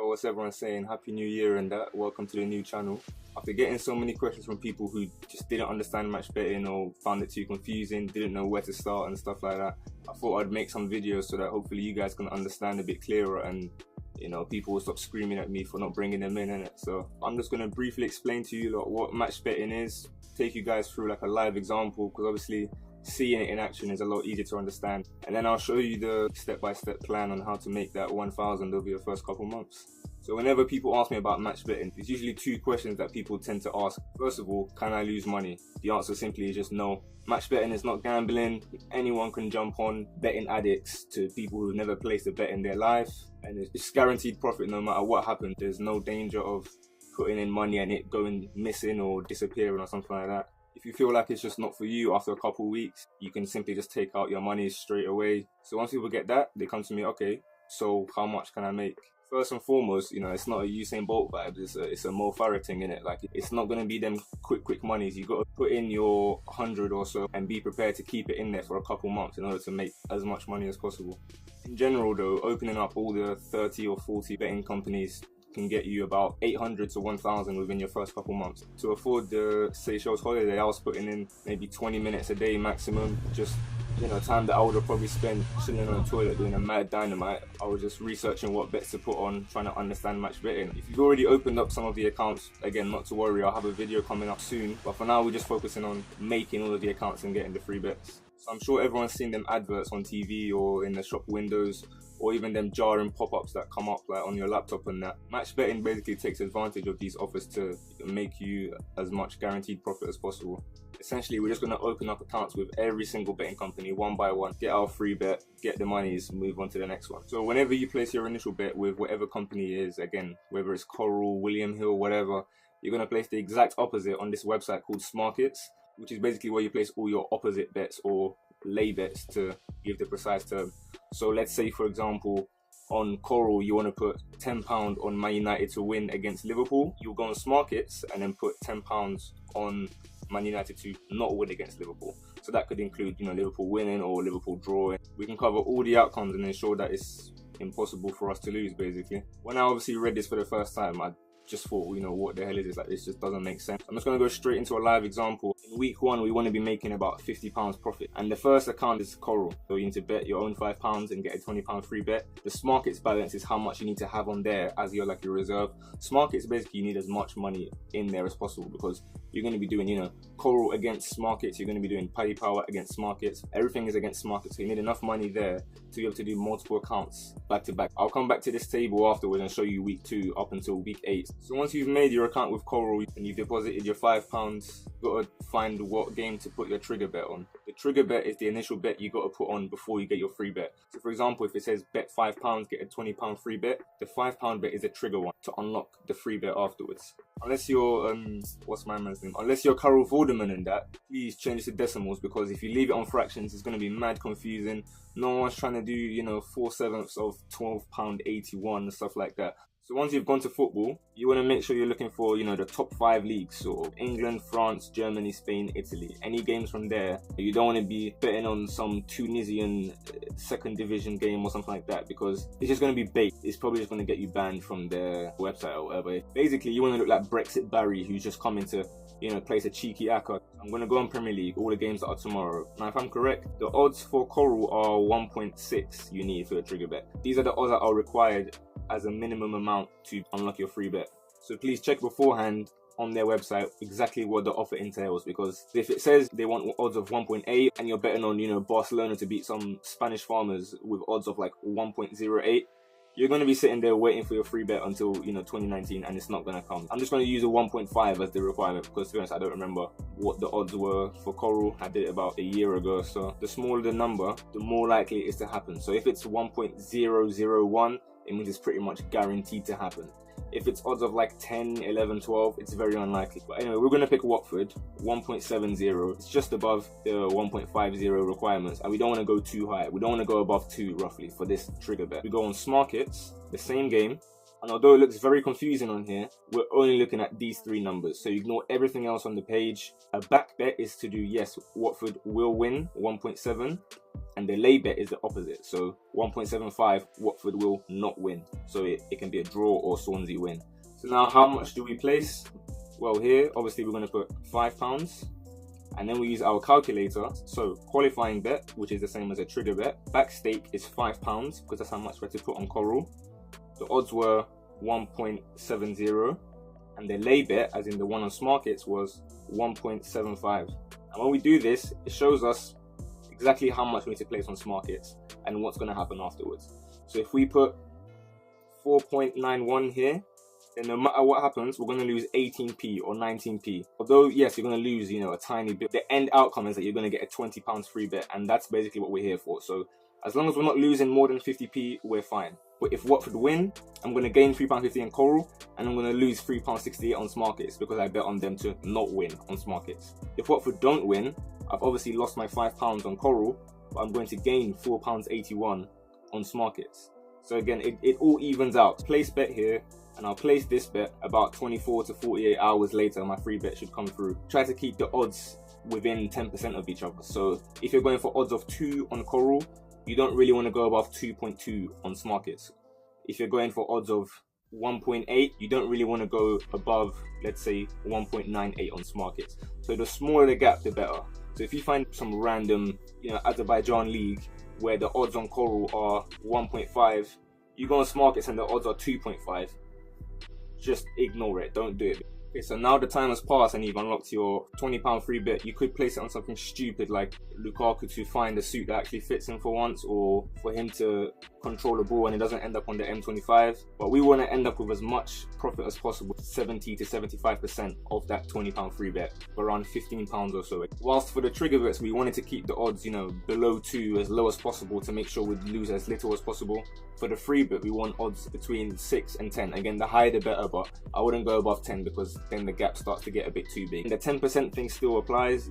Yo, what's everyone saying? Happy New Year and that. Welcome to the new channel. After getting so many questions from people who just didn't understand match betting or found it too confusing, didn't know where to start and stuff like that, I thought I'd make some videos so that hopefully you guys can understand a bit clearer and, you know, people will stop screaming at me for not bringing them in, innit? So I'm just going to briefly explain to you like, what match betting is, take you guys through like a live example, because obviously seeing it in action is a lot easier to understand, and then I'll show you the step-by-step plan on how to make that 1,000 over your first couple months. So whenever people ask me about match betting, there's usually two questions that people tend to ask. First of all, can I lose money? The answer simply is just no. Match betting is not gambling. Anyone can jump on. Betting addicts to people who've never placed a bet in their life, and it's guaranteed profit no matter what happens. There's no danger of putting in money and it going missing or disappearing or something like that. If you feel like it's just not for you after a couple of weeks, you can simply just take out your money straight away. So once people get that, they come to me, okay, so how much can I make? First and foremost, you know, it's not a Usain Bolt vibe, it's a Mo Farah thing, innit? Like, it's not going to be them quick monies. You got to put in your 100 or so and be prepared to keep it in there for a couple months in order to make as much money as possible. In general though, opening up all the 30 or 40 betting companies can get you about 800 to 1,000 within your first couple months. To afford the Seychelles holiday, I was putting in maybe 20 minutes a day maximum, just, you know, time that I would have probably spent chilling on the toilet doing a mad dynamite. I was just researching what bets to put on, trying to understand match betting. If you've already opened up some of the accounts, again, not to worry, I'll have a video coming up soon, but for now we're just focusing on making all of the accounts and getting the free bets. So I'm sure everyone's seen them adverts on TV or in the shop windows, or even them jarring pop-ups that come up like on your laptop and that. Match betting basically takes advantage of these offers to make you as much guaranteed profit as possible. Essentially, we're just going to open up accounts with every single betting company one by one, get our free bet, get the monies, move on to the next one. So whenever you place your initial bet with whatever company it is, again, whether it's Coral, William Hill, whatever, you're going to place the exact opposite on this website called Smarkets, which is basically where you place all your opposite bets or lay bets, to give the precise term. So let's say, for example, on Coral you want to put £10 on Man United to win against Liverpool. You'll go on Smarkets and then put £10 on Man United to not win against Liverpool. So that could include, you know, Liverpool winning or Liverpool drawing. We can cover all the outcomes and ensure that it's impossible for us to lose, basically. When I obviously read this for the first time, I just thought, you know, what the hell is this? Like, this just doesn't make sense. I'm just going to go straight into a live example. In week one, we want to be making about £50 profit. And the first account is Coral. So you need to bet your own £5 and get a £20 free bet. The Smarkets balance is how much you need to have on there as your like your reserve. Smarkets, basically, you need as much money in there as possible, because you're going to be doing, you know, Coral against Smarkets. You're going to be doing Paddy Power against Smarkets. Everything is against Smarkets. So you need enough money there to be able to do multiple accounts back to back. I'll come back to this table afterwards and show you week 2 up until week 8. So once you've made your account with Coral and you've deposited your £5, you've got to find what game to put your trigger bet on. The trigger bet is the initial bet you got to put on before you get your free bet. So for example, if it says bet £5, get a £20 free bet, the £5 bet is a trigger one to unlock the free bet afterwards. Unless you're, what's my man's name? Unless you're Carol Vorderman and that, please change to decimals, because if you leave it on fractions, it's going to be mad confusing. No one's trying to do, you know, 4/7 of £12.81 and stuff like that. So once you've gone to football, you want to make sure you're looking for, you know, the top 5 leagues. So England, France, Germany, Spain, Italy. Any games from there. You don't want to be betting on some Tunisian second division game or something like that, because it's just going to be bait. It's probably just going to get you banned from their website or whatever. Basically, you want to look like Brexit Barry, who's just coming to, you know, place a cheeky acca. I'm going to go on Premier League, all the games that are tomorrow. Now, if I'm correct, the odds for Coral are 1.6 you need for a trigger bet. These are the odds that are required as a minimum amount to unlock your free bet. So please check beforehand on their website exactly what the offer entails, because if it says they want odds of 1.8 and you're betting on, you know, Barcelona to beat some Spanish farmers with odds of like 1.08, you're going to be sitting there waiting for your free bet until, you know, 2019, and it's not going to come. I'm just going to use a 1.5 as the requirement, because to be honest, I don't remember what the odds were for Coral. I did it about a year ago. So the smaller the number, the more likely it is to happen. So if it's 1.001, it means it's pretty much guaranteed to happen. If it's odds of like 10, 11, 12, it's very unlikely. But anyway, we're going to pick Watford, 1.70. It's just above the 1.50 requirements, and we don't want to go too high. We don't want to go above 2 roughly for this trigger bet. We go on Smarkets, the same game, And although it looks very confusing on here, we're only looking at these 3 numbers. So ignore everything else on the page. A back bet is to do, yes, Watford will win 1.7. And the lay bet is the opposite. So 1.75, Watford will not win. So it can be a draw or Swansea win. So now how much do we place? Well, here, obviously we're going to put £5. And then we use our calculator. So qualifying bet, which is the same as a trigger bet. Back stake is £5 because that's how much we had to put on Coral. The odds were 1.70. And the lay bet, as in the one on Smarkets, was 1.75. And when we do this, it shows us exactly how much we need to place on Smarkets and what's going to happen afterwards. So if we put 4.91 here, then no matter what happens, we're going to lose 18p or 19p. Although, yes, you're going to lose, a tiny bit. The end outcome is that you're going to get a £20 free bet, and that's basically what we're here for. So as long as we're not losing more than 50p, we're fine. But if Watford win, I'm going to gain £3.50 on Coral, and I'm going to lose £3.68 on Smarkets because I bet on them to not win on Smarkets. If Watford don't win, I've obviously lost my £5 on Coral, but I'm going to gain £4.81 on Smarkets. So again, it all evens out. Place bet here, and I'll place this bet about 24 to 48 hours later. My free bet should come through. Try to keep the odds within 10% of each other. So if you're going for odds of 2 on Coral, you don't really want to go above 2.2 on Smarkets. If you're going for odds of 1.8, you don't really want to go above, let's say, 1.98 on Smarkets. So the smaller the gap, the better. So if you find some random, Azerbaijan league where the odds on Coral are 1.5, you go on Smarkets and the odds are 2.5, just ignore it, don't do it. Okay, so now the time has passed and you've unlocked your £20 free bet. You could place it on something stupid like Lukaku to find a suit that actually fits him for once, or for him to control the ball and it doesn't end up on the M25. But we want to end up with as much profit as possible, 70 to 75% of that £20 free bet, around £15 or so. Whilst for the trigger bets, we wanted to keep the odds, below 2 as low as possible to make sure we lose as little as possible. For the free bet, we want odds between 6 and 10. Again, the higher the better, but I wouldn't go above 10 because then the gap starts to get a bit too big. And the 10% thing still applies,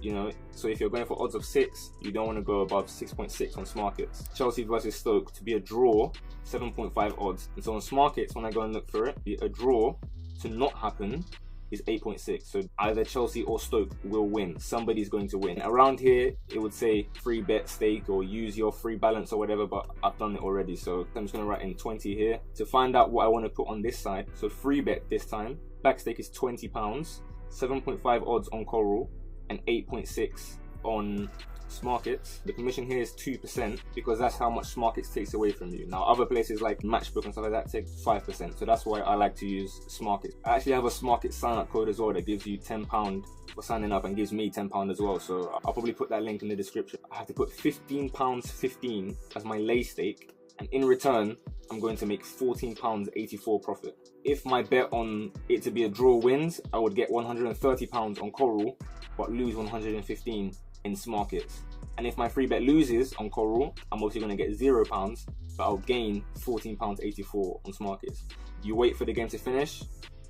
so if you're going for odds of 6, you don't want to go above 6.6 on Smarkets. Chelsea versus Stoke, to be a draw, 7.5 odds. And so on Smarkets, when I go and look for it, a draw to not happen is 8.6. So either Chelsea or Stoke will win. Somebody's going to win. Around here, it would say free bet stake or use your free balance or whatever, but I've done it already. So I'm just going to write in 20 here to find out what I want to put on this side. So free bet this time. Back stake is £20, 7.5 odds on Coral, and 8.6 on Smarkets. The commission here is 2% because that's how much Smarkets takes away from you. Now other places like Matchbook and stuff like that take 5%, so that's why I like to use Smarkets. I actually have a Smarkets sign up code as well that gives you £10 for signing up and gives me £10 as well, so I'll probably put that link in the description. I have to put £15.15 as my lay stake, and in return I'm going to make £14.84 profit. If my bet on it to be a draw wins, I would get £130 on Coral but lose 115 in Smarkets. And if my free bet loses on Coral, I'm obviously going to get £0, but I'll gain £14.84 on Smarkets. You wait for the game to finish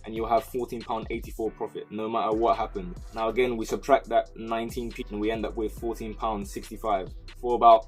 and you'll have £14.84 profit no matter what happened. Now again, we subtract that 19p and we end up with £14.65 for about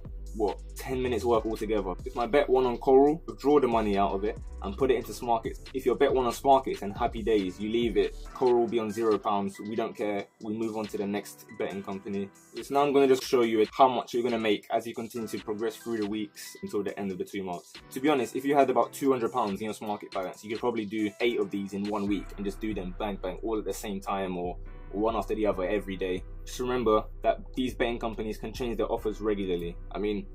10 minutes work altogether. If my bet won on Coral, withdraw the money out of it and put it into Smarkets. If your bet won on Smarkets, then happy days, you leave it. Coral will be on £0, we don't care, we move on to the next betting company. So now I'm going to just show you how much you're going to make as you continue to progress through the weeks until the end of the 2 months. To be honest, if you had about £200 in your Smarket balance, you could probably do 8 of these in 1 week and just do them bang bang all at the same time, or one after the other every day. Just remember that these betting companies can change their offers regularly. I mean,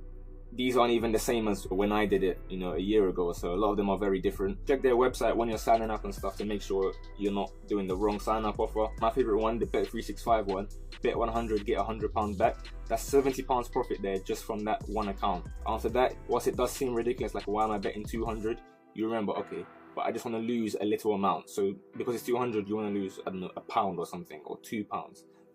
these aren't even the same as when I did it, a year ago or so. A lot of them are very different. Check their website when you're signing up and stuff to make sure you're not doing the wrong sign-up offer. My favorite one, the Bet365 one, bet 100, get £100 back. That's £70 profit there just from that one account. After that, whilst it does seem ridiculous, like why am I betting 200? You remember, okay, but I just want to lose a little amount. So because it's 200, you want to lose, I don't know, £1 or something, or £2.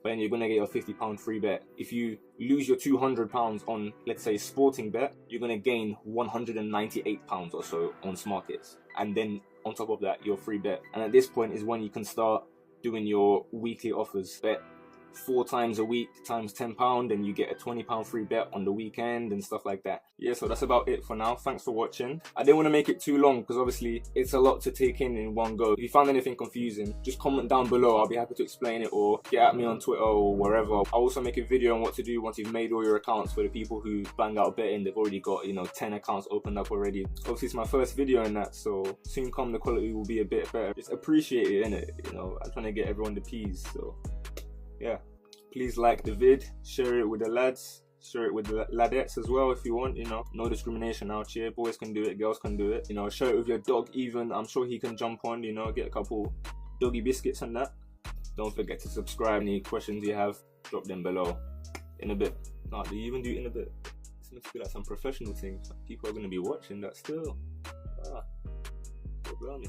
But then you're going to get your £50 free bet. If you lose your £200 on, let's say, sporting bet, you're going to gain £198 or so on Smarkets. And then on top of that, your free bet. And at this point is when you can start doing your weekly offers. Bet 4 times a week times £10, and you get a £20 free bet on the weekend and stuff like that. Yeah, so that's about it for now. Thanks for watching. I didn't want to make it too long because obviously it's a lot to take in one go. If you found anything confusing, just comment down below. I'll be happy to explain it, or get at me on Twitter or wherever. I'll also make a video on what to do once you've made all your accounts. For the people who bang out betting, they've already got, you know, 10 accounts opened up already. Obviously it's my first video in that, so soon come the quality will be a bit better. Just appreciate it, innit? You know, I'm trying to get everyone the peas, so yeah. Please like the vid, share it with the lads, share it with the ladettes as well if you want, you know. No discrimination out here. Boys can do it, girls can do it. You know, share it with your dog even. I'm sure he can jump on, you know, get a couple doggy biscuits and that. Don't forget to subscribe. Any questions you have, drop them below. In a bit. No, do you even do it in a bit? It's meant to be like some professional thing. People are going to be watching that still. Ah, don't blame me.